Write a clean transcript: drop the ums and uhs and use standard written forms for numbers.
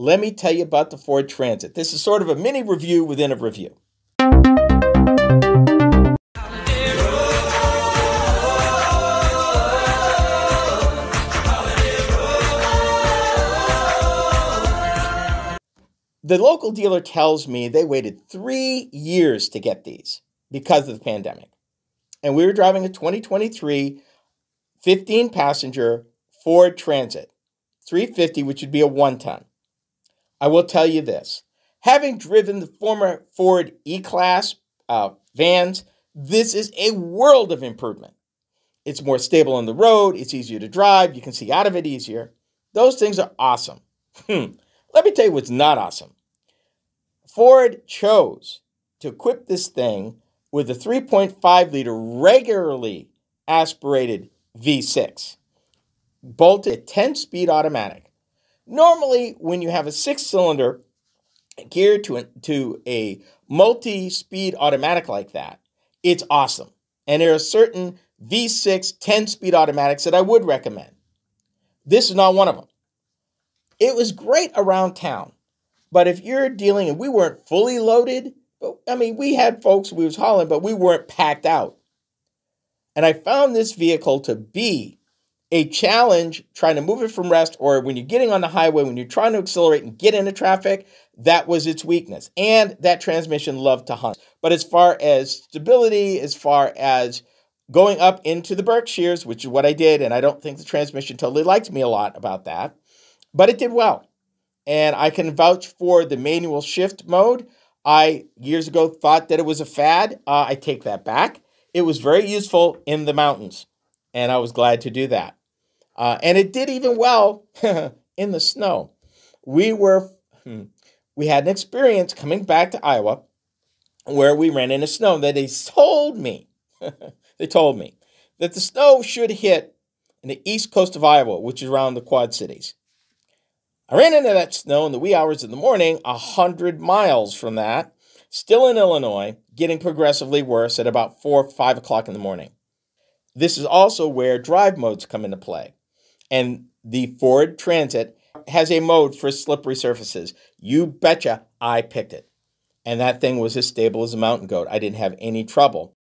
let me tell you about the Ford Transit. This is sort of a mini review within a review. The local dealer tells me they waited 3 years to get these because of the pandemic. And we were driving a 2023 15-passenger Ford Transit, 350, which would be a 1-ton. I will tell you this. Having driven the former Ford E-Class vans, this is a world of improvement. It's more stable on the road. It's easier to drive. You can see out of it easier. Those things are awesome. Let me tell you what's not awesome. Ford chose to equip this thing with a 3.5-liter regularly aspirated V6, bolted a 10-speed automatic. Normally, when you have a 6-cylinder geared to a multi-speed automatic like that, it's awesome. And there are certain V6 10-speed automatics that I would recommend. This is not one of them. It was great around town. But if you're dealing, and we weren't fully loaded, but I mean, we had folks we was hauling, but we weren't packed out. And I found this vehicle to be a challenge trying to move it from rest, or when you're getting on the highway, when you're trying to accelerate and get into traffic, that was its weakness. And that transmission loved to hunt. But as far as stability, as far as going up into the Berkshires, which is what I did, and I don't think the transmission totally liked me a lot about that, but it did well. And I can vouch for the manual shift mode. I, years ago, thought that it was a fad. I take that back. It was very useful in the mountains, and I was glad to do that. And it did even well in the snow. We had an experience coming back to Iowa where we ran into snow that they told me that the snow should hit in the east coast of Iowa, which is around the Quad Cities. I ran into that snow in the wee hours of the morning, 100 miles from that, still in Illinois, getting progressively worse at about 4 or 5 o'clock in the morning. This is also where drive modes come into play. And the Ford Transit has a mode for slippery surfaces. You betcha I picked it. And that thing was as stable as a mountain goat. I didn't have any trouble.